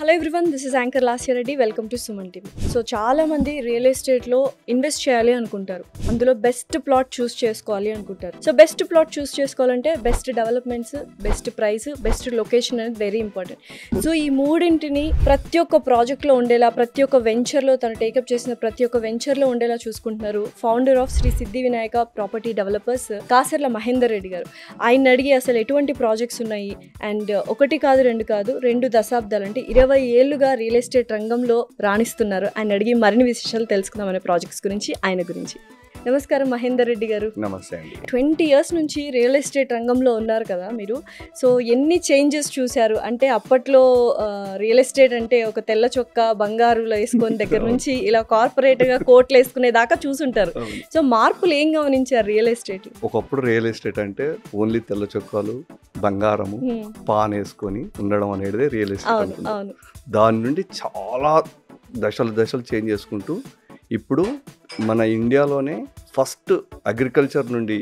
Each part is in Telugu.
Hello everyone, this is anchor Lasya Reddy. Welcome to Suman TV. So చాలా మంది రియల్ ఎస్టేట్లో ఇన్వెస్ట్ చేయాలి అనుకుంటారు, అందులో బెస్ట్ ప్లాట్ చూస్ చేసుకోవాలి అనుకుంటారు. సో బెస్ట్ ప్లాట్ చూస్ చేసుకోవాలంటే best developments, best price, best location అనేది వెరీ ఇంపార్టెంట్. సో ఈ మూడింటిని ప్రతి ఒక్క ప్రాజెక్ట్లో ఉండేలా, ప్రతి ఒక్క వెంచర్లో తను టేకప్ చేసిన ప్రతి ఒక్క వెంచర్లో ఉండేలా చూసుకుంటున్నారు founder of Shri Siddhi Vinayaka property developers Kasarla Mahender Reddy గారు. ఆయన అడిగి అసలు ఎటువంటి ప్రాజెక్ట్స్ ఉన్నాయి అండ్ ఒకటి కాదు రెండు దశాబ్దాలు అంటే 20 ఏళ్లుగా రియల్ ఎస్టేట్ రంగంలో రాణిస్తున్నారు. ఆయన అడిగి మరిన్ని విశేషాలు తెలుసుకుందాం అనే ప్రాజెక్ట్స్ గురించి, ఆయన గురించి. నమస్కారం మహేందర్ రెడ్డి గారు. నమస్తే అండి. 20 years నుంచి రియల్ ఎస్టేట్ రంగంలో ఉన్నారు కదా మీరు. సో ఎన్ని చేంజెస్ చూశారు? అంటే అప్పట్లో రియల్ ఎస్టేట్ అంటే ఒక తెల్ల చొక్కా బంగారులో వేసుకొని దగ్గర నుంచి ఇలా కార్పొరేట్గా కోట్లు వేసుకునే దాకా చూసుంటారు. సో మార్పులు ఏం గమనించారు రియల్ ఎస్టేట్? ఒకప్పుడు రియల్ ఎస్టేట్ అంటే ఓన్లీ తెల్ల చొక్కాలు, బంగారము, పాన్ వేసుకొని ఉండడం అనేది రియల్ ఎస్టేట్ అనుకున్నాం. దాని నుండి చాలా దశలు చేంజ్ చేసుకుంటూ ఇప్పుడు మన ఇండియాలోనే ఫస్ట్ అగ్రికల్చర్ నుండి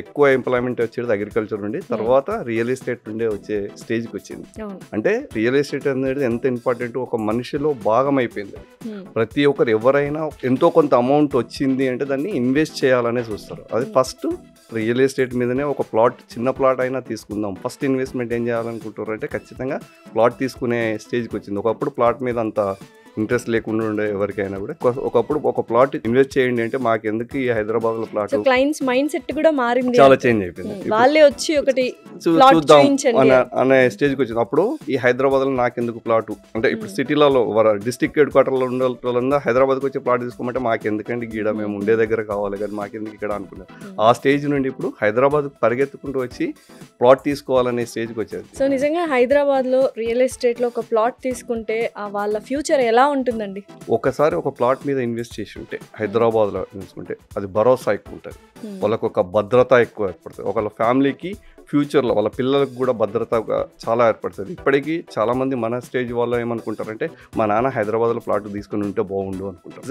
ఎక్కువ ఎంప్లాయ్మెంట్ వచ్చేది అగ్రికల్చర్ నుండి, తర్వాత రియల్ ఎస్టేట్ నుండే వచ్చే స్టేజ్కి వచ్చింది. అంటే రియల్ ఎస్టేట్ అనేది ఎంత ఇంపార్టెంట్, ఒక మనిషిలో భాగం అయిపోయింది. ప్రతి ఒక్కరు ఎవరైనా ఎంతో కొంత అమౌంట్ వచ్చింది అంటే దాన్ని ఇన్వెస్ట్ చేయాలనే చూస్తారు. అది ఫస్ట్ రియల్ ఎస్టేట్ మీదనే ఒక చిన్న ప్లాట్ అయినా తీసుకుందాం, ఫస్ట్ ఇన్వెస్ట్మెంట్ ఏం చేయాలనుకుంటారు అంటే ఖచ్చితంగా ప్లాట్ తీసుకునే స్టేజ్కి వచ్చింది. ఒకప్పుడు ప్లాట్ మీద అంత ఇంట్రెస్ట్ లేకుండా ఉండే ఎవరికైనా కూడా ఒకప్పుడు ఒక ప్లాట్ ఇన్వెస్ట్ చేయండి అంటే మాకు ఎందుకు ఈ హైదరాబాద్ లో ప్లాట్, క్లయింట్స్ మైండ్ సెట్ కూడా మారింది, చాలా చేంజ్ అయిపోయింది. వాళ్ళే వచ్చి ఒకటి చూద్దాం అనే స్టేజ్కి వచ్చింది. అప్పుడు ఈ హైదరాబాద్ లో నాకెందుకు ప్లాట్ అంటే ఇప్పుడు సిటీలలో డిస్ట్రిక్ట్ హెడ్ క్వార్టర్ లో ఉండే వాళ్ళంతా హైదరాబాద్కి వచ్చి ప్లాట్ తీసుకోమంటే మాకెందుకండి గీడ, మేము ఉండే దగ్గర కావాలి కానీ మాకెందుకు ఇక్కడ అనుకున్నాం. ఆ స్టేజ్ నుండి ఇప్పుడు హైదరాబాద్ పరిగెత్తుకుంటూ వచ్చి ప్లాట్ తీసుకోవాలనే స్టేజ్కి వచ్చేది. సో నిజంగా హైదరాబాద్ లో రియల్ ఎస్టేట్ లో ఒక ప్లాట్ తీసుకుంటే వాళ్ళ ఫ్యూచర్ ఎలా ఉంటుందండి? ఒకసారి ఒక ప్లాట్ మీద ఇన్వెస్ట్ చేసి ఉంటే హైదరాబాద్లో తీసుకుంటే అది భరోసా ఎక్కువ ఉంటుంది, వాళ్ళకు ఒక భద్రత ఎక్కువ ఏర్పడుతుంది. ఒకళ్ళ ఫ్యామిలీకి ఫ్యూచర్లో వాళ్ళ పిల్లలకు కూడా భద్రత చాలా ఏర్పడుతుంది. ఇప్పటికీ చాలా మంది మన స్టేజ్ వాళ్ళు ఏమనుకుంటారంటే మా నాన్న హైదరాబాద్లో ప్లాట్ తీసుకుని ఉంటే బాగుండు అనుకుంటారు,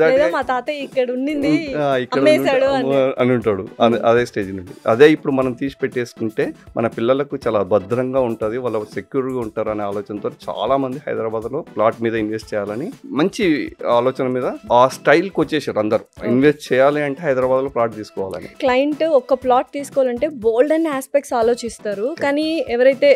అని ఉంటాడు అదే స్టేజ్ నుండి. అదే ఇప్పుడు మనం తీసి పెట్టేసుకుంటే మన పిల్లలకు చాలా భద్రంగా ఉంటుంది, వాళ్ళు సెక్యూర్గా ఉంటారు అనే ఆలోచనతో చాలా మంది హైదరాబాద్లో ప్లాట్ మీద ఇన్వెస్ట్ చేయాలని మంచి ఆలోచన మీద ఆ స్టైల్కి వచ్చేసారు అందరు. ఇన్వెస్ట్ చేయాలి అంటే హైదరాబాద్లో ప్లాట్ తీసుకోవాలని. క్లయింట్ ఒక ప్లాట్ తీసుకోవాలంటే బోల్డ్ అనే ఆస్పెక్ట్స్ ఆలోచిస్తారు, కానీ ఎవరైతే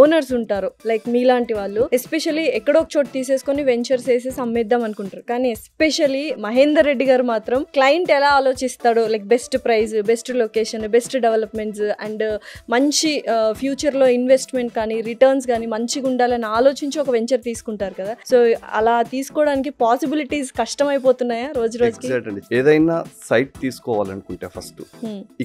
ఓనర్స్ ఉంటారో లైక్ మీలాంటి వాళ్ళు ఎస్పెషల్లీ ఎక్కడో ఒక చోటు తీసేసుకొని వెంచర్స్ వేసేసి అమ్మేద్దాం అనుకుంటారు. కానీ ఎస్పెషల్లీ మహేందర్ రెడ్డి గారు మాత్రం క్లయింట్ ఎలా ఆలోచిస్తాడో like best price, best location, best developments and మంచి ఫ్యూచర్లో ఇన్వెస్ట్మెంట్ కానీ రిటర్న్స్ కానీ మంచిగా ఉండాలని ఆలోచించి ఒక వెంచర్ తీసుకుంటారు కదా. సో అలా తీసుకోవడానికి పాసిబిలిటీస్ కష్టమైపోతున్నాయా రోజు రోజుకి? ఏదైనా సైట్ తీసుకోవాలనుకుంటే ఫస్ట్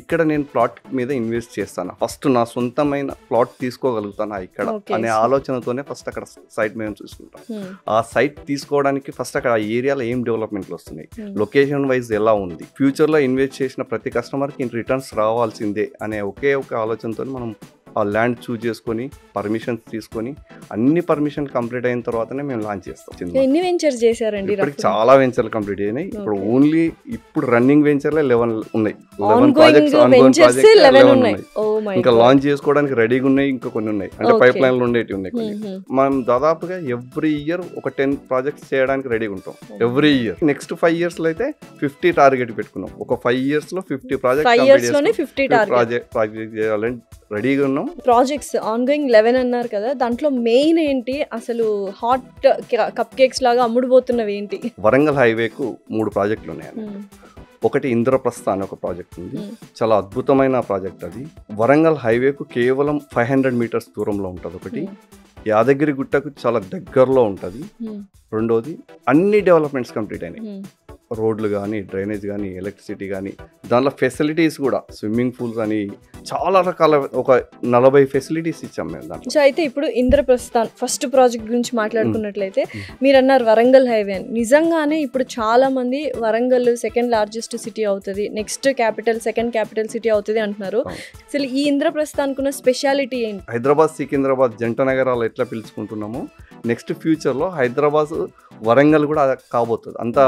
ఇక్కడ నేను ప్లాట్ మీద ఇన్వెస్ట్ చేస్తాను, ఫస్ట్ నా సొంతమైన ప్లాట్ తీసుకోగలుగుతానా ఇక్కడ అనే ఆలోచనతోనే ఫస్ట్ అక్కడ సైట్ మేము చూసుకుంటాం. ఆ సైట్ తీసుకోవడానికి ఫస్ట్ అక్కడ ఆ ఏరియాలో ఏం డెవలప్మెంట్లు వస్తున్నాయి, లొకేషన్ వైజ్ ఎలా ఉంది, ఫ్యూచర్ లో ఇన్వెస్ట్ చేసిన ప్రతి కస్టమర్ కి రిటర్న్స్ రావాల్సిందే అనే ఒకే ఒక ఆలోచనతో మనం ఆ ల్యాండ్ చూజ్ చేసుకొని పర్మిషన్స్ తీసుకొని అన్ని పర్మిషన్ కంప్లీట్ అయిన తర్వాతనే మేము లాంచ్ చేస్తాం. ఎన్ని వెంచర్స్ చేశారండి? ఇప్పటికి చాలా వెంచర్లు కంప్లీట్ అయినాయి. ఇప్పుడు ఓన్లీ ఇప్పుడు రన్నింగ్ వెంచర్లే 11 ఉన్నాయి. 11 ఉన్నాయి. ఇంకా లాంచ్ చేసుకోవడానికి రెడీగా ఉన్నాయి, ఇంకా కొన్ని ఉన్నాయి అంటే పైప్ లైన్ లో ఉండేవి ఉన్నాయి కొన్ని. మనం దాదాపుగా ఎవ్రీ ఇయర్ ఒక 10 ప్రాజెక్ట్స్ చేయడానికి రెడీగా ఉంటాం ఎవ్రీ ఇయర్. నెక్స్ట్ 5 years లో అయితే 50 టార్గెట్ పెట్టుకున్నాం. ఒక 5 years లో 50 ప్రాజెక్ట్ చేయాలని రెడీగా ఉన్నాం. ప్రాజెక్ట్స్ ఆన్ గోయింగ్ 11 అన్నారు కదా, దాంట్లో మెయిన్ ఏంటి? అసలు హాట్ కప్ కేక్స్ లాగా అమ్ముడుపోతున్నవి ఏంటి? వరంగల్ హైవేకు 3 ప్రాజెక్టులు ఉన్నాయి. ఒకటి ఇంద్రప్రస్థ అనే ఒక ప్రాజెక్ట్ ఉంది, చాలా అద్భుతమైన ప్రాజెక్ట్ అది. వరంగల్ హైవేకు కేవలం 500 meters దూరంలో ఉంటుంది. ఒకటి యాదగిరి గుట్టకు చాలా దగ్గరలో ఉంటుంది. రెండోది అన్ని డెవలప్మెంట్స్ కంప్లీట్ అయినాయి, రోడ్లు కానీ, డ్రైనేజ్ కానీ, ఎలక్ట్రిసిటీ కానీ, దాంట్లో ఫెసిలిటీస్ కూడా స్విమ్మింగ్ పూల్స్ అని చాలా రకాల ఒక 40 ఫెసిలిటీస్ ఇచ్చాం మేము దాంట్లో. సో అయితే ఇప్పుడు ఇంద్రప్రస్థాన్ ఫస్ట్ ప్రాజెక్ట్ గురించి మాట్లాడుకున్నట్లయితే మీరు అన్నారు వరంగల్ హైవే అని. నిజంగానే ఇప్పుడు చాలా మంది వరంగల్ సెకండ్ లార్జెస్ట్ సిటీ అవుతుంది, నెక్స్ట్ సెకండ్ క్యాపిటల్ సిటీ అవుతుంది అంటున్నారు. అసలు ఈ ఇంద్రప్రస్థాన్కున్న స్పెషాలిటీ ఏంటి? హైదరాబాద్ సికింద్రాబాద్ జంట నగరాలు ఎట్లా పిలుచుకుంటున్నామో నెక్స్ట్ ఫ్యూచర్లో హైదరాబాద్ వరంగల్ కూడా కాబోతుంది. అంత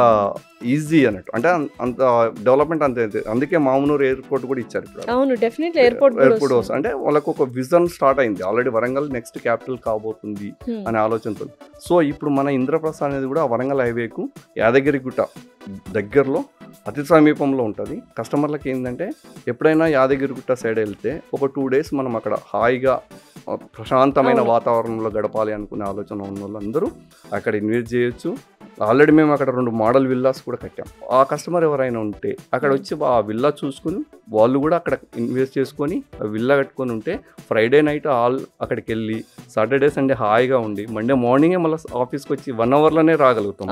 ఈజీ అన్నట్టు, అంటే అంత డెవలప్మెంట్ అంతే. అందుకే మామునూరు ఎయిర్పోర్ట్ కూడా ఇచ్చారు ఇప్పుడు. అవును, డెఫినెట్లీ ఎయిర్పోర్ట్ వస్తుంది. అంటే వాళ్ళకు ఒక విజన్ స్టార్ట్ అయింది ఆల్రెడీ, వరంగల్ నెక్స్ట్ క్యాపిటల్ కాబోతుంది అనే ఆలోచనతో. సో ఇప్పుడు మన ఇంద్రప్రస్థ అనేది కూడా వరంగల్ హైవేకు యాదగిరిగుట్ట దగ్గరలో అతి సమీపంలో ఉంటుంది. కస్టమర్లకి ఏంటంటే ఎప్పుడైనా యాదగిరిగుట్ట సైడ్ వెళ్తే ఒక 2 days మనం అక్కడ హాయిగా ప్రశాంతమైన వాతావరణంలో గడపాలి అనుకునే ఆలోచన ఉన్న వాళ్ళందరూ అక్కడ ఇన్వెస్ట్ చేయొచ్చు. ఆల్రెడీ మేము అక్కడ 2 మోడల్ విల్లాస్ కూడా కట్టాం. ఆ కస్టమర్ ఎవరైనా ఉంటే అక్కడ వచ్చి ఆ విల్లా చూసుకుని వాళ్ళు కూడా అక్కడ ఇన్వెస్ట్ చేసుకొని విల్లా కట్టుకొని ఉంటే ఫ్రైడే నైట్ అక్కడికి వెళ్ళి సాటర్డే సండే హాయిగా ఉండి మండే మార్నింగే మళ్ళీ ఆఫీస్కి వచ్చి 1 hourలోనే రాగలుగుతాం.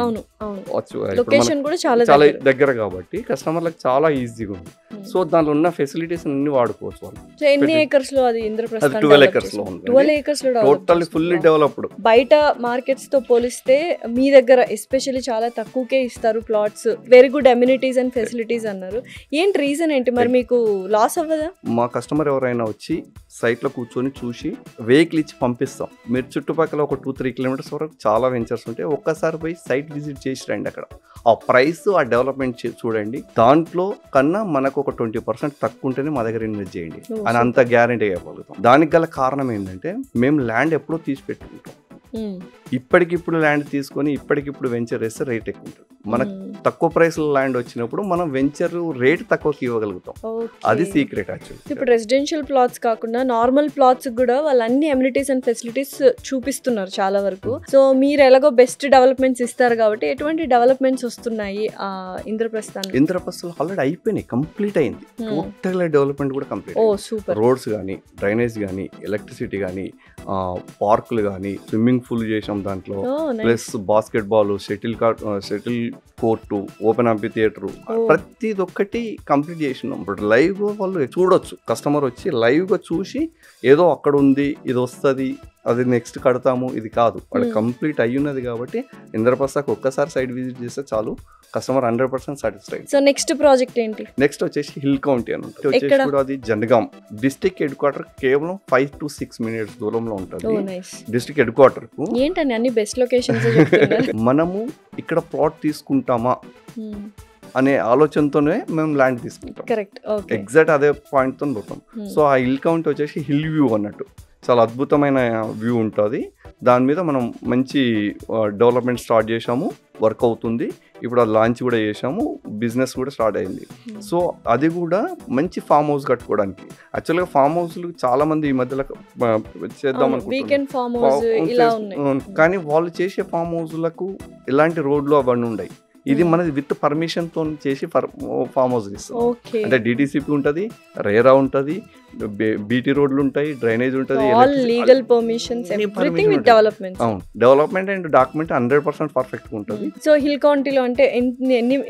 చాలా దగ్గర కాబట్టి కస్టమర్లకు చాలా ఈజీగా ఉంది. సో దానిలో ఉన్న ఫెసిలిటీస్ అన్ని వాడుకోవచ్చు వాళ్ళు. ఎన్ని ఏకర్స్ లో అది ఇంద్రప్రస్థ? 12 acres లో ఉంది. 12 acres లో టోటల్లీ ఫుల్లీ డెవలప్డ్. బయట మార్కెట్స్ తో పోలిస్తే మీ దగ్గర ఎస్పెషల్లీ చాలా తక్కువకే ఇస్తారు plots, very good amenities and facilities అన్నారు. ఏంటి రీజన్ ఏంటి మరి, మీకు లాస్ అవ్వదా? మా కస్టమర్ ఎవరైనా వచ్చి సైట్ లో కూర్చొని చూసి వెహికల్ ఇచ్చి పంపిస్తాం. మీరు చుట్టుపక్కల ఒక 2-3 kilometers వరకు చాలా వెంచర్స్ ఉంటాయి. ఒక్కసారి పోయి సైట్ విజిట్ చేసి రండి. అక్కడ ఆ ప్రైస్ ఆ డెవలప్మెంట్ చూడండి. దాంట్లో కన్నా మనకు ఒక 20% తక్కువ ఉంటేనే మా దగ్గర ఇన్వెస్ట్ చేయండి అని అంత గ్యారంటీ ఇవ్వగలుగుతాం. దానికి గల కారణం ఏంటంటే మేము ల్యాండ్ ఎప్పుడో తీసి పెట్టుకుంటాం. ఇప్పటికిప్పుడు ల్యాండ్ తీసుకొని ఇప్పటికిప్పుడు వెంచర్ వేస్తే రేట్ ఎక్కువ ఉంటుంది. మనకు తక్కువ ప్రైస్ లో ల్యాండ్ వచ్చినప్పుడు మనం వెంచర్ రేట్ తక్కువకి ఇవ్వగలుగుతాం. అది సీక్రెట్ యాక్చువల్లీ. ఇప్పుడు రెసిడెన్షియల్ ప్లాట్స్ కాకుండా నార్మల్ ప్లాట్స్ కూడా వాళ్ళు అన్ని అమ్యూనిటీస్ అండ్ ఫెసిలిటీస్ చూపిస్తున్నారు చాలా వరకు. సో మీరు ఎలాగో బెస్ట్ డెవలప్మెంట్స్ ఇస్తారు కాబట్టి ఎటువంటి డెవలప్మెంట్స్ వస్తున్నాయి ఇంద్రప్రస్థానం? ఇంద్రప్రస్థలు ఆల్రెడీ అయిపోయినాయి, కంప్లీట్ అయింది. టోటల్ డెవలప్మెంట్ కూడా కంప్లీట్. సూపర్. రోడ్స్ కానీ, డ్రైనేజ్ కానీ, ఎలక్ట్రిసిటీ కానీ, పార్కులు కానీ, స్విమ్మింగ్ పూల్ చేసాం దాంట్లో, plus basketball, shuttle court, open amphitheatre, ప్రతిది ఒక్కటి కంప్లీట్ చేసినాం. బట్ లైవ్ వాళ్ళు చూడొచ్చు. కస్టమర్ వచ్చి లైవ్ గా చూసి ఏదో అక్కడ ఉంది, ఇది వస్తుంది, అది నెక్స్ట్ కడతాము, ఇది కాదు, వాళ్ళు కంప్లీట్ అయ్యున్నది. కాబట్టి ఇంద్రప్రస్థకు ఒక్కసారి సైట్ విజిట్ చేస్తే చాలు, customer 100% satisfied. So next project ఏంటి? నెక్స్ట్ వచ్చేసి హిల్ కౌంటీ అని ఉంటుంది. వచ్చేసి కూడా అది జనగాం డిస్ట్రిక్ట్ హెడ్ క్వార్టర్ కేవలం 5 to 6 minutes దూరంలో ఉంటుంది. డిస్ట్రిక్ట్ హెడ్ క్వార్టర్ కు ఏంటని అన్ని బెస్ట్ లొకేషన్స్. మనము ఇక్కడ ప్లాట్ తీసుకుంటామా అనే ఆలోచనతోనే మేము ల్యాండ్ తీసుకుంటాం. కరెక్ట్. ఎగ్జాక్ట్ అదే పాయింట్ తో పోతాం. సో ఆ హిల్ కౌంటీ వచ్చేసి హిల్ వ్యూ అన్నట్టు చాలా అద్భుతమైన వ్యూ ఉంటుంది. దాని మీద మనం మంచి డెవలప్మెంట్ స్టార్ట్ చేసాము, వర్క్ అవుతుంది. ఇప్పుడు అది లాంచ్ కూడా చేసాము, బిజినెస్ కూడా స్టార్ట్ అయింది. సో అది కూడా మంచి ఫామ్ హౌస్ కట్టుకోవడానికి. యాక్చువల్గా ఫామ్ హౌస్లు చాలా మంది ఈ మధ్యలో చేద్దాం అనుకుంటున్నారు, కానీ వాళ్ళు చేసే ఫామ్ హౌస్లకు ఎలాంటి రోడ్లు అవన్నీ ఉన్నాయి. ఇది మనది విత్ పర్మిషన్ తో చేసి ఫామ్ హౌస్ ఇస్తాం. అంటే డిటిసిపి ఉంటుంది, రేరా ఉంటుంది, బీటీ రోడ్లు ఉంటాయి, డ్రైనేజ్ ఉంటుంది, legal permissions, everything with development. అవును, డెవలప్మెంట్ అండ్ డాక్యుమెంట్ 100% పర్ఫెక్ట్ గా ఉంటుంది. సో హిల్ కౌంటీలో అంటే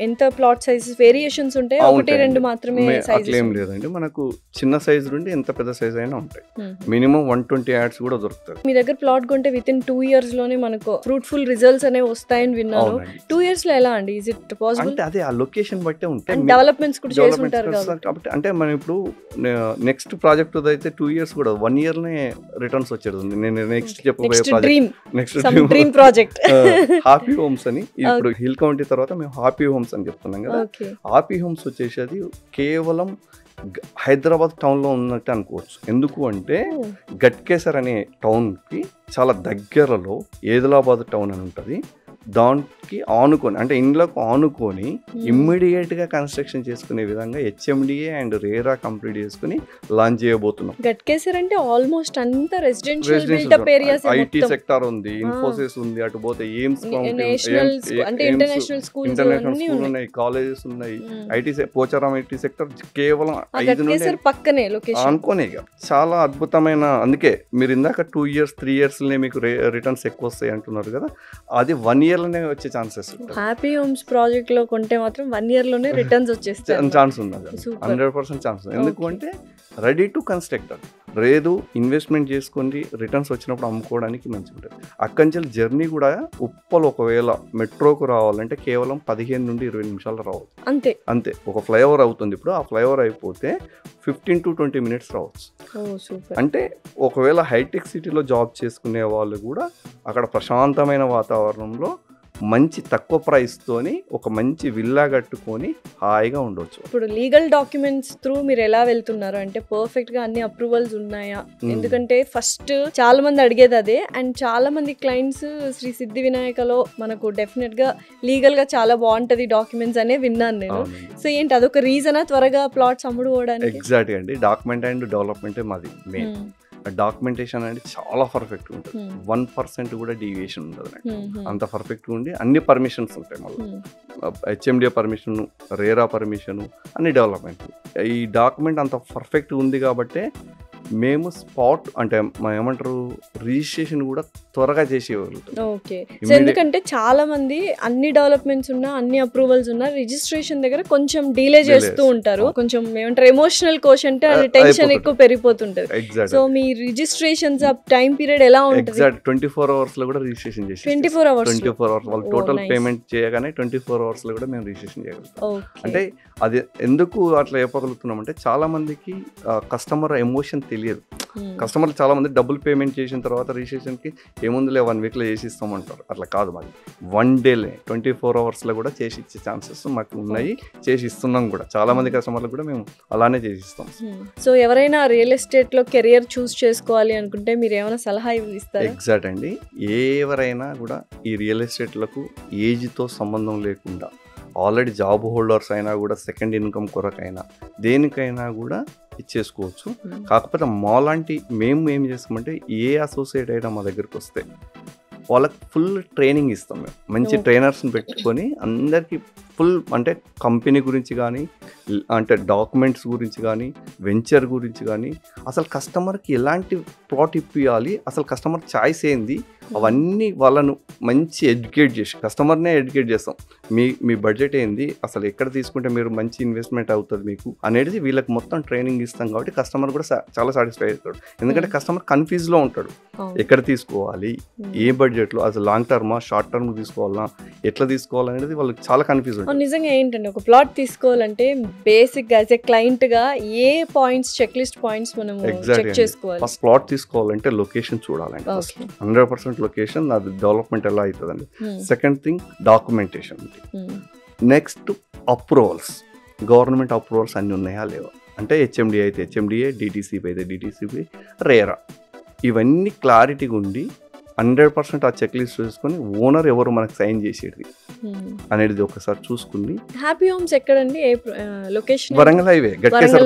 ఎంత ప్లాట్ సైజెస్ వేరియేషన్స్ ఉంటాయి? 1-2 మాత్రమే సైజెస్? ఏం లేదండి, మనకు చిన్న సైజ్ నుండి ఎంత పెద్ద సైజ్ అయినా ఉంటాయి. మినిమం 120 యాడ్స్ కూడా దొరుకుతుంది. మీ దగ్గర ప్లాట్ కొంటే వితిన్ 2 years లోనే మనకు ఫ్రూట్ఫుల్ రిజల్ట్స్ అనేవి వస్తాయని విన్నాను. 2 years లో ఎలా అండి? Is it possible? అంటే అదే ఆ లొకేషన్ బట్టే ఉంటాయి, డెవలప్మెంట్స్ కూడా చేసుకుంటారు కాబట్టి. అంటే మనం ఇప్పుడు నెక్స్ట్ ప్రాజెక్ట్ అయితే 2 years కూడా 1 year నే రిటర్న్స్ వచ్చేది. నేను నెక్స్ట్ చెప్పబోయే డ్రీమ్ ప్రాజెక్ట్ హ్యాపీ హోమ్స్ అని. ఇప్పుడు హిల్ కౌంటీ తర్వాత మేము హ్యాపీ హోమ్స్ అని చెప్తున్నాం కదా. హ్యాపీ హోమ్స్ వచ్చేసి అది కేవలం హైదరాబాద్ టౌన్ లో ఉన్నట్టు అనుకోవచ్చు. ఎందుకు అంటే గట్కేసర్ అనే టౌన్ కి చాలా దగ్గరలో ఏదిలాబాద్ టౌన్ అని ఉంటుంది. దానికి ఆనుకొని, అంటే ఇండ్లకు ఆనుకొని ఇమ్మీడియట్ గా కన్స్ట్రక్షన్ చేసుకునే విధంగా హెచ్ఎండిఏ అండ్ రేరా కంప్లీట్ చేసుకుని లాంచ్ చేయబోతున్నాం. గట్కేసర్ అంటే ఆల్మోస్ట్ అంతా residential buildup areas, IT sector ఉంది, ఇన్ఫోసిస్ ఉంది, అటు పోతే ఎయిమ్స్ ఇంటర్నేషనల్ స్కూల్స్ ఉన్నాయి, కాలేజెస్ ఉన్నాయి. ఐటీ పోచారం ఐటీ సెక్టర్ కేవలం 5 నుండి పక్కనే లొకేషన్ అనుకోనే. చాలా అద్భుతమైన, అందుకే మీరు ఇందాక 2 years 3 years మీకు రిటర్న్స్ ఎక్కువ వస్తాయి అంటున్నారు కదా, అది 1 year లోనే వచ్చే ఛాన్సెస్. హ్యాపీ హోమ్స్ ప్రాజెక్ట్ లో కొంటే మాత్రం 1 year లోనే రిటర్న్స్ వచ్చేస్తాయి, ఛాన్స్ ఉన్నది, 100% ఛాన్స్. ఎందుకు అంటే రెడీ టు కన్స్ట్రక్ట్ అది. లేదు ఇన్వెస్ట్మెంట్ చేసుకొని రిటర్న్స్ వచ్చినప్పుడు అమ్ముకోవడానికి మంచిగా ఉంటుంది. అక్కడి నుంచి జర్నీ కూడా ఉప్పల్ ఒకవేళ మెట్రోకు రావాలంటే కేవలం 15 నుండి 20 నిమిషాలు రావచ్చు. అంతే ఒక ఫ్లైఓవర్ అవుతుంది. ఇప్పుడు ఆ ఫ్లైఓవర్ అయిపోతే 15 to 20 మినిట్స్ రావచ్చు. అంటే ఒకవేళ హైటెక్ సిటీలో జాబ్ చేసుకునే వాళ్ళు కూడా అక్కడ ప్రశాంతమైన వాతావరణంలో మంచి తక్కువ ప్రైస్తోని ఒక మంచి విల్లా కట్టుకొని హాయిగా ఉండొచ్చు. ఇప్పుడు లీగల్ డాక్యుమెంట్స్ త్రూ మీరు ఎలా వెళ్తున్నారు అంటే పర్ఫెక్ట్ గా అన్ని అప్రూవల్స్ ఉన్నాయా? ఎందుకంటే ఫస్ట్ చాలా మంది అడిగేది అదే. అండ్ చాలా మంది క్లయింట్స్ శ్రీ సిద్ధి వినాయకలో మనకు డెఫినెట్ గా లీగల్ గా చాలా బాగుంటది డాక్యుమెంట్స్ అనే విన్నాను నేను. సో ఏంటి అదొక రీజనా త్వరగా ప్లాట్స్ అమ్ముడుకోవడానికి? ఎగ్జాక్ట్ అండి. డాక్యుమెంట్ అండ్ డెవలప్మెంటే మాది మెయిన్. డాక్యుమెంటేషన్ అనేది చాలా పర్ఫెక్ట్గా ఉంటుంది. 1% కూడా డీవియేషన్ ఉండదు. అంత పర్ఫెక్ట్గా ఉండి అన్ని పర్మిషన్స్ ఉంటాయి. మళ్ళీ హెచ్ఎండిఏ పర్మిషన్, రేరా పర్మిషన్, అన్ని డెవలప్మెంట్. ఈ డాక్యుమెంట్ అంత పర్ఫెక్ట్గా ఉంది కాబట్టి మేము స్పాట్ అంటే ఏమంటారు రిజిస్ట్రేషన్ కూడా త్వరగా చేసేవాళ్ళు. ఓకే. సో ఎందుకంటే చాలా మంది అన్ని డెవలప్మెంట్స్ ఉన్నా అన్ని అప్రూవల్స్ ఉన్నా రిజిస్ట్రేషన్ దగ్గర కొంచెం డిలే చేస్తూ ఉంటారు. కొంచెం ఏమంటారు ఎమోషనల్ కోషంట్ అది టెన్షన్ ఎక్కువ పెరిగిపోతుంటది. సో మీ రిజిస్ట్రేషన్స్ టైం పీరియడ్ ఎలా ఉంటుంది? ఎగ్జాక్ట్ 24 hours లో కూడా రిజిస్ట్రేషన్ చేసి 24 hours వాళ్ళు టోటల్ పేమెంట్ చేయగానే 24 hours లో కూడా మేము రిజిస్ట్రేషన్ చేయగలుగుతాం. అంటే అది ఎందుకు అట్లా చెప్పగలుగుతున్నాం అంటే చాలా మందికి కస్టమర్ ఎమోషన్ తెలియదు. కస్టమర్లు చాలా మంది డబ్బులు పేమెంట్ చేసిన తర్వాత రిజిస్ట్రేషన్కి ఏముందిలే 1 week లో చేసి ఇస్తామంటారు. అట్లా కాదు, మాది 1 day 24 hours లో కూడా చేసి ఇచ్చే ఛాన్సెస్ మాకు ఉన్నాయి. చేసి ఇస్తున్నాం కూడా. చాలా మంది కస్టమర్లకు కూడా మేము అలానే చేసి ఇస్తాం. సో ఎవరైనా రియల్ ఎస్టేట్ లో కెరియర్ చూస్ చేసుకోవాలి అనుకుంటే మీరు ఏమైనా సలహా ఇస్తారా? ఎగ్జాక్ట్ అండి. ఎవరైనా కూడా ఈ రియల్ ఎస్టేట్లకు ఏజ్తో సంబంధం లేకుండా ఆల్రెడీ జాబ్ హోల్డర్స్ అయినా కూడా సెకండ్ ఇన్కమ్ కొరకైనా దేనికైనా కూడా ఇచ్చేసుకోవచ్చు. కాకపోతే మాలాంటి మేము ఏం చేస్తామంటే ఏ అసోసియేట్ అయినా మా దగ్గరికి వస్తే వాళ్ళకి ఫుల్ ట్రైనింగ్ ఇస్తాం. మేము మంచి ట్రైనర్స్ని పెట్టుకొని అందరికీ ఫుల్ అంటే కంపెనీ గురించి కానీ అంటే డాక్యుమెంట్స్ గురించి కానీ వెంచర్ గురించి కానీ అసలు కస్టమర్కి ఎలాంటి ప్లాట్ ఇప్పియాలి, అసలు కస్టమర్ చాయిస్ ఏంది, అవన్నీ వాళ్ళను మంచి ఎడ్యుకేట్ చేసి కస్టమర్నే ఎడ్యుకేట్ చేస్తాం. మీ బడ్జెట్ ఏంది, అసలు ఎక్కడ తీసుకుంటే మీరు మంచి ఇన్వెస్ట్మెంట్ అవుతుంది మీకు అనేది వీళ్ళకి మొత్తం ట్రైనింగ్ ఇస్తాం. కాబట్టి కస్టమర్ కూడా చాలా సాటిస్ఫై అవుతాడు. ఎందుకంటే కస్టమర్ కన్ఫ్యూజ్లో ఉంటాడు, ఎక్కడ తీసుకోవాలి, ఏ బడ్జెట్లో, అసలు లాంగ్ టర్మా షార్ట్ టర్మ్ తీసుకోవాలా, ఎట్లా తీసుకోవాలనేది వాళ్ళకి చాలా కన్ఫ్యూజ్ ఉంటుంది. నిజంగా ఏంటంటే ఒక ప్లాట్ తీసుకోవాలంటే బేసిక్ యాజ్ ఏ క్లయింట్ గా ఏ పాయింట్స్ చెక్ లిస్ట్ పాయింట్స్ మనం చెక్ చేసుకోవాలి? ఫస్ట్ ప్లాట్ తీసుకోవాలంటే లొకేషన్ చూడాలండి. 100% లొకేషన్, అది డెవలప్మెంట్ ఎలా అవుతుందండి. Second thing documentation. Next approvals, government approvals అన్నీ ఉన్నాయా లేవా, అంటే హెచ్ఎండిఏ అయితే హెచ్ఎండిఏ, డిటిసిపి అయితే డిటిసిపి, రేరా, ఇవన్నీ క్లారిటీగా ఉండి 100% ఆ చెక్ లిస్ట్ చూసుకొని ఓనర్ ఎవరు మనకు సైన్ చేసేది అనేది ఒకసారి చూసుకుని. హ్యాపీ హోమ్స్ ఎక్కడండి, లొకేషన్? వరంగల్ హైవే గట్కేసర్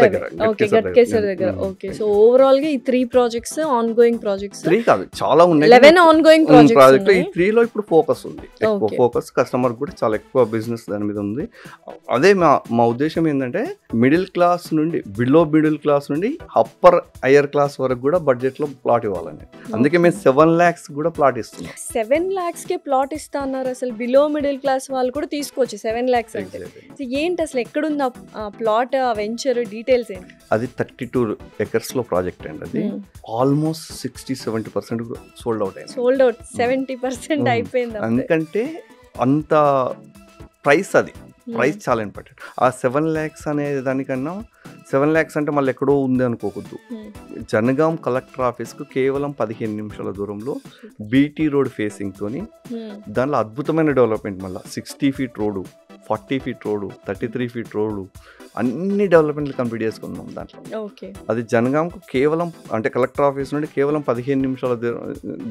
దగ్గర. ఓకే. సో ఓవరాల్ గా ఈ 3 ప్రాజెక్ట్స్ ఆన్ గోయింగ్ ప్రాజెక్ట్స్? 3 కాదు, చాలా ఉన్నాయి. 11 ఆన్ గోయింగ్ ప్రాజెక్ట్స్. ఈ 3లో ఇప్పుడు ఫోకస్ ఉంది, ఎక్కువ ఫోకస్. కస్టమర్ కూడా చాలా ఎక్కువ బిజినెస్ దాని మీద ఉంది. అదే మా ఉద్దేశం ఏంటంటే మిడిల్ క్లాస్ నుండి, బిలో మిడిల్ క్లాస్ నుండి అప్పర్ హయ్యర్ క్లాస్ వరకు కూడా బడ్జెట్ లో ప్లాట్ ఇవ్వాలండి. అందుకే మేము 7 lakhs కూడా ప్లాట్ ఇస్తున్నాం. 7 lakhs కే ప్లాట్ ఇస్తా అన్నారు. అసలు బిలో మిడిల్ క్లాస్ వాళ్ళు కూడా తీసుకోవచ్చు 7 lakhs అంటే. ఏంటి అసలు ఎక్కడుంది ఆ ప్లాట్, ఆ వెంచర్ డీటెయిల్స్ ఏంటి? అది 32 acres లో ప్రాజెక్ట్ అండి. అది ఆల్మోస్ట్ 60-70% సోల్డ్ అవుట్ అయింది. 70% అయిపోయింది. ఎందుకంటే అంత ప్రైస్, అది ప్రైస్ చాలా ఇంపార్టెంట్. ఆ 7 lakhs అనే దానికన్నా 7 lakhs అంటే మళ్ళీ ఎక్కడో ఉంది అనుకోకూడదు. జనగాం కలెక్టర్ ఆఫీస్కు కేవలం 15 నిమిషాల దూరంలో బీటీ రోడ్ ఫేసింగ్ తోని దానిలో అద్భుతమైన డెవలప్మెంట్. మళ్ళీ 60 feet road, 40 feet road, 33 feet road, అన్ని డెవలప్మెంట్లు కంప్లీట్ చేసుకున్నాం దాంట్లో. అది జనగాంకు కేవలం అంటే కలెక్టర్ ఆఫీస్ నుండి కేవలం 15 నిమిషాల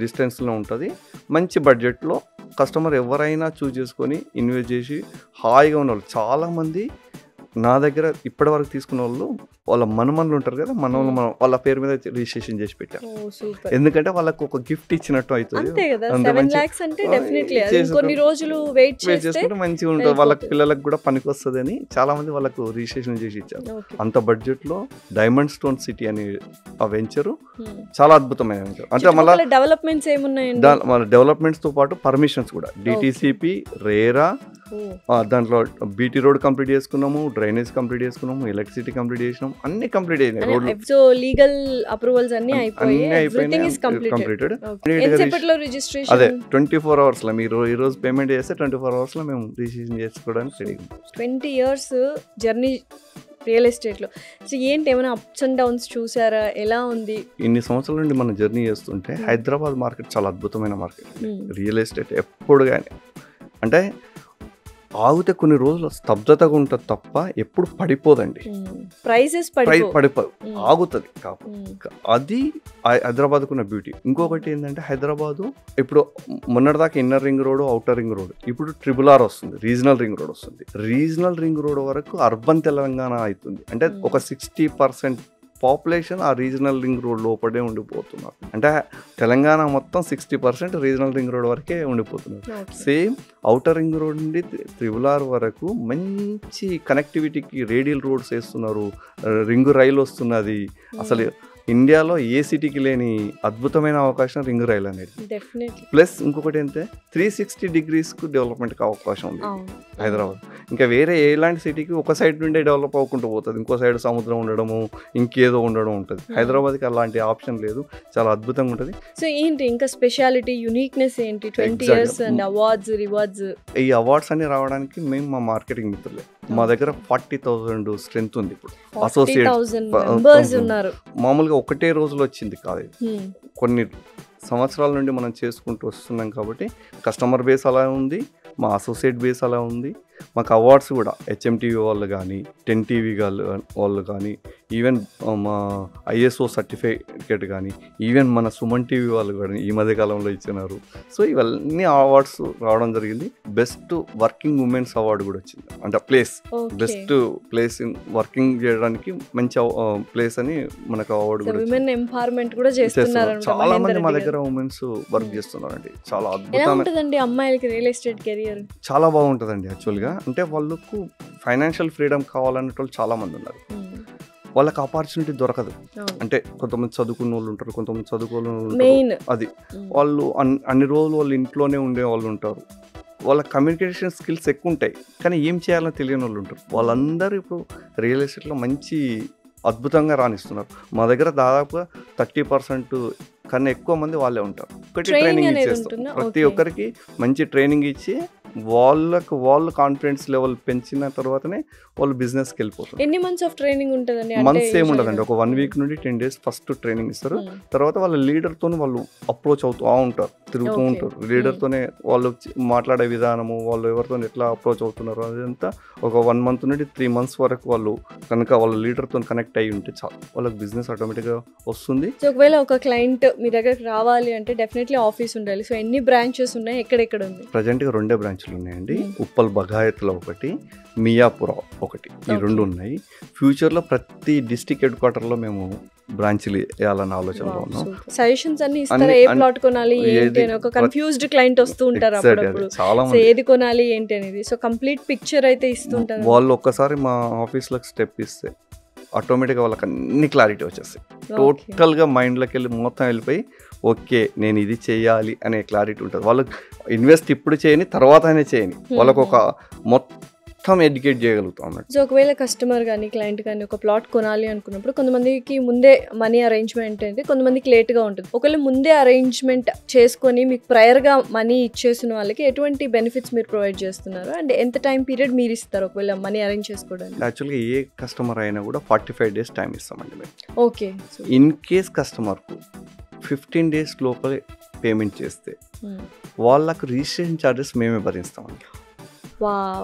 డిస్టెన్స్లో ఉంటుంది. మంచి బడ్జెట్లో కస్టమర్ ఎవరైనా చూస్ చేసుకొని ఇన్వెస్ట్ చేసి హాయిగా ఉన్నవాళ్ళు చాలామంది నా దగ్గర ఇప్పటి వరకు తీసుకున్న వాళ్ళు వాళ్ళ మనమన్లు ఉంటారు కదా, మనం వాళ్ళ పేరు మీద రిజిస్ట్రేషన్ చేసి పెట్టారు. ఎందుకంటే వాళ్ళకు ఒక గిఫ్ట్ ఇచ్చినట్టు అవుతుంది. చేసుకుంటే మంచిగా ఉంటుంది, వాళ్ళ పిల్లలకు కూడా పనికి వస్తుంది అని చాలా మంది వాళ్ళకు రిజిస్ట్రేషన్ చేసి ఇచ్చారు. అంత బడ్జెట్ లో డైమండ్ స్టోన్ సిటీ అనే ఆ వెంచరు చాలా అద్భుతమైన వెంచర్. అంటే మళ్ళీ డెవలప్మెంట్స్ ఏమున్నాయండి? మన డెవలప్మెంట్స్ తో పాటు పర్మిషన్స్ కూడా డిటిసిపి, రేరా, దాంట్లో బీటీ రోడ్ కంప్లీట్ చేసుకున్నాము, డ్రైనేజ్ కంప్లీట్ చేసుకున్నాము, ఎలక్ట్రిసిటీ కంప్లీట్ చేసినాము, అన్ని కంప్లీట్ అయినాయి రోడ్లు. సో లీగల్ అప్రూవల్స్ అన్ని అయిపోయాయి, ఎవ్రీథింగ్ ఇస్ కంప్లీటెడ్. ఎంతసేపట్లో రిజిస్ట్రేషన్? అదే 24 hours లో మీరు ఈ రోజు పేమెంట్ చేస్తే 24 hours లో మేము రిజిస్ట్రేషన్ చేసుకోవడానికి రెడీ. 20 years జర్నీ రియల్ ఎస్టేట్లో. సో ఏంటి, ఏమైనా అప్స్ అండ్ డౌన్స్ చూసారా, ఎలా ఉంది? ఇన్ని సంవత్సరాల నుండి మనం జర్నీ చేస్తుంటే హైదరాబాద్ మార్కెట్ చాలా అద్భుతమైన మార్కెట్. రియల్ ఎస్టేట్ ఎప్పుడు కానీ అంటే ఆగితే కొన్ని రోజులు స్తబ్దతగా ఉంటుంది తప్ప ఎప్పుడు పడిపోదండి. ప్రైసెస్ పడిపోదు, ఆగుతుంది. అది హైదరాబాద్కు ఉన్న బ్యూటీ. ఇంకొకటి ఏంటంటే హైదరాబాదు ఇప్పుడు మొన్నటిదాకా inner ring road, outer ring road, ఇప్పుడు RRR వస్తుంది, రీజనల్ రింగ్ రోడ్ వస్తుంది. రీజనల్ రింగ్ రోడ్ వరకు అర్బన్ తెలంగాణ అవుతుంది. అంటే ఒక 60% పాపులేషన్ ఆ రీజనల్ రింగ్ రోడ్ లోపడే ఉండిపోతున్నారు. అంటే తెలంగాణ మొత్తం 60% రీజనల్ రింగ్ రోడ్ వరకే ఉండిపోతున్నారు. సేమ్ అవుటర్ రింగ్ రోడ్ నుండి RRR వరకు మంచి కనెక్టివిటీకి రేడియల్ రోడ్స్ వేస్తున్నారు, రింగ్ రైలు వస్తున్నది. అసలు ఇండియాలో ఏ సిటీకి లేని అద్భుతమైన అవకాశం రింగ్ రైల్ అనేది. ప్లస్ ఇంకొకటి ఏంటంటే 360 degrees డెవలప్మెంట్కి అవకాశం ఉంది హైదరాబాద్. ఇంకా వేరే ఎలాంటి సిటీకి ఒక సైడ్ నుండే డెవలప్ అవ్వకుండా పోతుంది, ఇంకో సైడ్ సముద్రం ఉండడము ఇంకేదో ఉండడం ఉంటుంది. హైదరాబాద్కి అలాంటి ఆప్షన్ లేదు, చాలా అద్భుతంగా ఉంటుంది. సో ఏంటి ఇంకా స్పెషాలిటీ, యూనిక్నెస్ ఏంటి? 20 years అండ్ అవార్డ్స్, రివార్డ్స్. ఈ అవార్డ్స్ అన్ని రావడానికి మేము మా మార్కెటింగ్ మిత్రులే. మా దగ్గర 40,000 స్ట్రెంత్ ఉంది. ఇప్పుడు అసోసియేట్స్ ఉన్నారు. మామూలుగా ఒకటే రోజులో వచ్చింది కాదు, కొన్ని సంవత్సరాల నుండి మనం చేసుకుంటూ వస్తున్నాం కాబట్టి కస్టమర్ బేస్ అలా ఉంది, మా అసోసియేట్ బేస్ అలా ఉంది. మాకు అవార్డ్స్ కూడా HMTV వాళ్ళు కానీ, 10TV వాళ్ళు కానీ, ఈవెన్ మా ISO సర్టిఫికేట్ కానీ, ఈవెన్ మన సుమన్ టీవీ వాళ్ళు కానీ ఈ మధ్య కాలంలో ఇచ్చినారు. సో ఇవన్నీ అవార్డ్స్ రావడం జరిగింది. బెస్ట్ వర్కింగ్ ఉమెన్స్ అవార్డు కూడా వచ్చింది. అంటే బెస్ట్ ప్లేస్ ఇన్ వర్కింగ్ చేయడానికి మంచి ప్లేస్ అని మనకు అవార్డు కూడా చేస్తున్నారు. చాలా మంది మా దగ్గర ఉమెన్స్ వర్క్ చేస్తున్నారండి. చాలా అద్భుతంగా అమ్మాయిలకి రియల్ ఎస్టేట్ కెరియర్ చాలా బాగుంటుందండి. యాక్చువల్గా అంటే వాళ్ళకు ఫైనాన్షియల్ ఫ్రీడమ్ కావాలనే వాళ్ళు చాలా మంది ఉన్నారు. వాళ్ళకి ఆపర్చునిటీ దొరకదు. అంటే కొంతమంది చదువుకున్న వాళ్ళు ఉంటారు, కొంతమంది చదువుకోని వాళ్ళు. అది వాళ్ళు అన్ని రోజులు వాళ్ళు ఇంట్లోనే ఉండే వాళ్ళు ఉంటారు. వాళ్ళ కమ్యూనికేషన్ స్కిల్స్ ఎక్కువ ఉంటాయి, కానీ ఏం చేయాలో తెలియని వాళ్ళు ఉంటారు. వాళ్ళందరూ ఇప్పుడు రియల్ ఎస్టేట్లో మంచి అద్భుతంగా రాణిస్తున్నారు. మా దగ్గర దాదాపుగా 30% కన్నా ఎక్కువ మంది వాళ్ళే ఉంటారు. ఒకటి ట్రైనింగ్ ఇచ్చేస్తాం, ప్రతి ఒక్కరికి మంచి ట్రైనింగ్ ఇచ్చి వాళ్ళు కాన్ఫిడెన్స్ లెవెల్ పెంచిన తర్వాతనే వాళ్ళు బిజినెస్కి వెళ్ళిపోతారు. ఎన్ని మంత్స్ ఆఫ్ ట్రైనింగ్ ఉంటుందండి? మంత్స్ ఏమి ఉండదండి, ఒక 1 week నుండి 10 days ఫస్ట్ ట్రైనింగ్ ఇస్తారు. తర్వాత వాళ్ళ లీడర్తో వాళ్ళు అప్రోచ్ అవుతూ ఉంటారు, తిరుగుతూ ఉంటారు. లీడర్తోనే వాళ్ళు మాట్లాడే విధానము, వాళ్ళు ఎవరితో ఎట్లా అప్రోచ్ అవుతున్నారు అదంతా ఒక 1 month నుండి 3 months వరకు వాళ్ళు కనుక వాళ్ళ లీడర్తో కనెక్ట్ అయ్యి ఉంటే చాలు, వాళ్ళకి బిజినెస్ ఆటోమేటిక్గా వస్తుంది. సో ఒకవేళ ఒక క్లయింట్ మీ దగ్గరకు రావాలి అంటే డెఫినెట్లీ ఆఫీస్ ఉండాలి. సో ఎన్ని బ్రాంచెస్ ఉన్నాయి, ఎక్కడెక్కడ ఉంది? ప్రజెంట్గా 2 branches ఉన్నాయండి. ఉప్పల్ బగాయత్లో ఒకటి, మియాపుర ఒకటి, ఈ 2 ఉన్నాయి. ఫ్యూచర్లో ప్రతి డిస్ట్రిక్ట్ హెడ్ క్వార్టర్లో మేము బ్రాంచ్లు వేయాలన్న ఆలోచనలో ఉన్నాం. సజెషన్స్ అన్ని ఇస్తారా? ఏ ప్లాట్ కొనాలి ఏంటి అని? ఒక కన్ఫ్యూజ్డ్ క్లయింట్ వస్తూ ఉంటారు అప్పుడప్పుడు, ఏది కొనాలి ఏంటి అనేది. సో కంప్లీట్ పిక్చర్ అయితే ఇస్తుంటారు వాళ్ళు. ఒక్కసారి మా ఆఫీస్లోకి స్టెప్ ఇస్తే ఆటోమేటిక్గా వాళ్ళకి అన్ని క్లారిటీ వచ్చేస్తాయి. టోటల్గా మైండ్లోకి వెళ్ళి మొత్తం వెళ్ళిపోయి ఓకే నేను ఇది చేయాలి అనే క్లారిటీ ఉంటుంది. వాళ్ళకి ఇన్వెస్ట్ ఇప్పుడు చేయని, తర్వాత అయినా చేయని, వాళ్ళకు ఒక మొత్తం ఎడ్యుకేట్ చేయగలుగుతాం అన్నట్టు. సో ఒకవేళ కస్టమర్ కానీ క్లయింట్ కానీ ఒక ప్లాట్ కొనాలి అనుకున్నప్పుడు కొంతమందికి ముందే మనీ అరేంజ్మెంట్ అయితే కొంతమందికి లేట్గా ఉంటుంది. ఒకవేళ ముందే అరేంజ్మెంట్ చేసుకొని మీకు ప్రయర్గా మనీ ఇచ్చేసిన వాళ్ళకి ఎటువంటి బెనిఫిట్స్ మీరు ప్రొవైడ్ చేస్తున్నారు? అండ్ ఎంత టైం పీరియడ్ మీరు ఇస్తారు ఒకవేళ మనీ అరేంజ్ చేసుకోవడానికి? యాక్చువల్గా ఏ కస్టమర్ అయినా కూడా 45 days టైం ఇస్తామండి మేము. ఓకే. ఇన్ కేస్ కస్టమర్కు 15 days లోపలే పేమెంట్ చేస్తే వాళ్ళకు రిజిస్ట్రేషన్ ఛార్జెస్ మేమే భరిస్తామండి.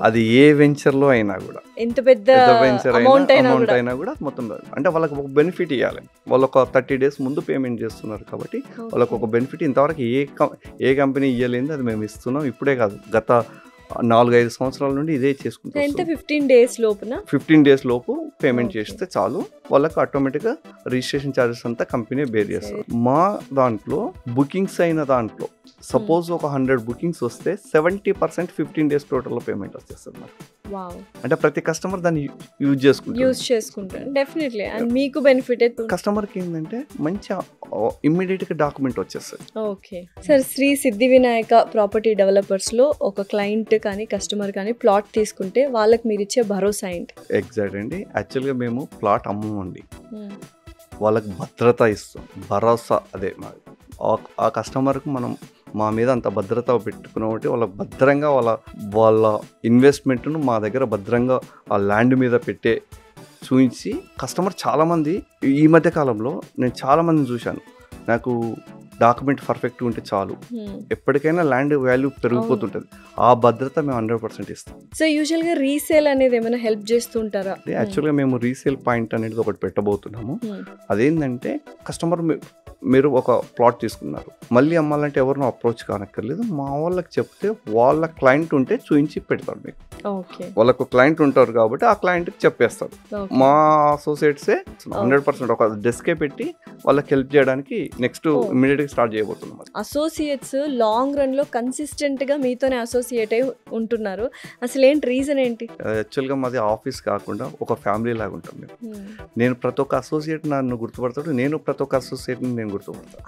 అది ఏ వెంచర్లో అయినా కూడా, ఎంత పెద్ద వెంచర్ అమౌంట్ అయినా కూడా మొత్తం. అంటే వాళ్ళకి ఒక బెనిఫిట్ ఇవ్వాలి. వాళ్ళు ఒక 30 days ముందు పేమెంట్ చేస్తున్నారు కాబట్టి వాళ్ళకి ఒక బెనిఫిట్ ఇంతవరకు ఏ కంపెనీ ఇవ్వలేదు, అది మేము ఇస్తున్నాం. ఇప్పుడే కాదు, గత 4-5 సంవత్సరాల నుండి ఇదే చేసుకుంటాం. 15 days లోపు పేమెంట్ చేస్తే చాలు, వాళ్ళకి ఆటోమేటిక్గా రిజిస్ట్రేషన్ ఛార్జెస్ అంతా కంపెనీ బేర్ చేస్తారు. మా దాంట్లో బుకింగ్స్ అయిన దాంట్లో సపోజ్ ఒక 100 bookings వస్తే 70% 15 days టోటల్లో పేమెంట్ వచ్చేస్తుంది. వావ్. అంటే ప్రతి కస్టమర్ దాన్ని యూజ్ యూజ్ చేసుకుంటారు డెఫినెట్లీ, అండ్ మీకు బెనిఫిట్ అవుతుంది. కస్టమర్కి ఏంటంటే మంచి ఇమ్మీడియట్గా డాక్యుమెంట్ వచ్చేస్తుంది. ఓకే సార్, శ్రీ సిద్ధి వినాయక ప్రాపర్టీ డెవలపర్స్లో ఒక క్లయింట్ కానీ కస్టమర్ కానీ ప్లాట్ తీసుకుంటే వాళ్ళకి మీరు ఇచ్చే భరోసా ఏంటి? ఎగ్జాక్ట్ అండి. యాక్చువల్గా మేము ప్లాట్ అమ్మమండి, వాళ్ళకి భద్రత ఇస్తాం. భరోసా అదే మాది. ఆ కస్టమర్కి మనం మా మీద అంత భద్రత పెట్టుకున్నామంటే వాళ్ళకి భద్రంగా వాళ్ళ ఇన్వెస్ట్మెంట్ను మా దగ్గర భద్రంగా ఆ ల్యాండ్ మీద పెట్టే చూపించి కస్టమర్ చాలామంది ఈ మధ్య కాలంలో నేను చాలామందిని చూశాను, నాకు డాక్యుమెంట్ పర్ఫెక్ట్గా ఉంటే చాలు, ఎప్పటికైనా ల్యాండ్ వాల్యూ పెరిగిపోతుంటుంది. ఆ భద్రత మేము 100% ఇస్తాం. సో యూజువల్గా రీసేల్ అనేది ఏమైనా హెల్ప్ చేస్తుంటారా? యాక్చువల్గా మేము రీసేల్ పాయింట్ అనేది ఒకటి పెట్టబోతున్నాము. అదేంటంటే కస్టమర్ మీరు ఒక ప్లాట్ తీసుకున్నారు, మళ్ళీ అమ్మాలంటే ఎవరినో అప్రోచ్ కానక్కర్లేదు, మా వాళ్ళకి చెప్తే వాళ్ళ క్లయింట్ ఉంటే చూపించి పెడతారు మీకు. వాళ్ళకు క్లయింట్ ఉంటారు కాబట్టి ఆ క్లయింట్కి చెప్పేస్తారు. మా అసోసియేట్సే 100% ఒక డెస్కే పెట్టి వాళ్ళకి హెల్ప్ చేయడానికి నెక్స్ట్ ఇమ్మీడియట్గా స్టార్ట్ చేయబోతున్నాం. అసోసియేట్స్ లాంగ్ రన్ లో కన్సిస్టెంట్ గా మీతోనే అసోసియేట్ అయి ఉంటున్నారు, అసలు ఏంటి రీజన్ ఏంటి? యాక్చువల్గా మాది ఆఫీస్ కాకుండా ఒక ఫ్యామిలీ లాగా ఉంటాం మేము. నేను ప్రతి ఒక్క అసోసియేట్ నన్ను గుర్తుపడతాడు, నేను ప్రతి ఒక్క అసోసియేట్ నేను గుర్తుపడతాను.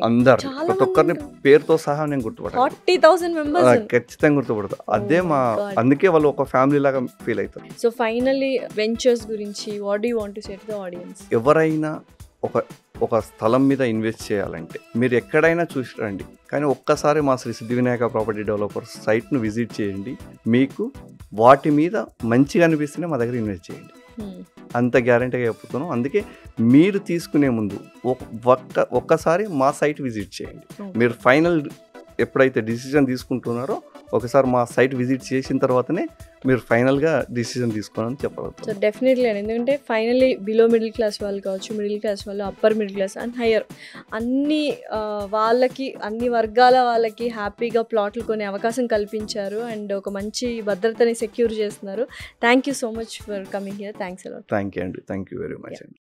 అందరు ప్రతి ఒక్కరిని పేరుతో సహా నేను గుర్తుపడతాను. 40,000 మెంబర్స్ ఖచ్చితంగా గుర్తుపడతాను. అదే మా అందుకే వాళ్ళు ఒక ఫ్యామిలీ లాగా ఫీల్ అవుతారు. సో ఫైనల్లీ వెంచర్స్ గురించి what do you want to say to the audience? ఎవరైనా ఒక స్థలం మీద ఇన్వెస్ట్ చేయాలంటే మీరు ఎక్కడైనా చూసి రండి, కానీ ఒక్కసారి మా శ్రీ సిద్ధి వినాయక ప్రాపర్టీ డెవలపర్స్ సైట్ను విజిట్ చేయండి. మీకు వాటి మీద మంచిగా అనిపిస్తేనే మా దగ్గర ఇన్వెస్ట్ చేయండి, అంత గ్యారంటీగా చెప్తున్నాం. అందుకే మీరు తీసుకునే ముందు ఒక్కసారి మా సైట్ విజిట్ చేయండి. మీరు ఫైనల్ ఎప్పుడైతే డిసిజన్ తీసుకుంటున్నారో ఒకసారి మా సైట్ విజిట్ చేసిన తర్వాతనే మీరు ఫైనల్గా డిసిజన్ తీసుకోవాలని చెప్పవచ్చు. సో డెఫినెట్లీ అండి, ఎందుకంటే ఫైనల్లీ బిలో మిడిల్ క్లాస్ వాళ్ళు కావచ్చు, మిడిల్ క్లాస్ వాళ్ళు, upper middle class and higher వాళ్ళకి అన్ని వర్గాల వాళ్ళకి హ్యాపీగా ప్లాట్లు కొనే అవకాశం కల్పించారు అండ్ ఒక మంచి భద్రతని సెక్యూర్ చేస్తున్నారు. Thank you so much for coming here. Thanks a lot. Thank you అండి. థ్యాంక్ యూ వెరీ మచ్ అండి.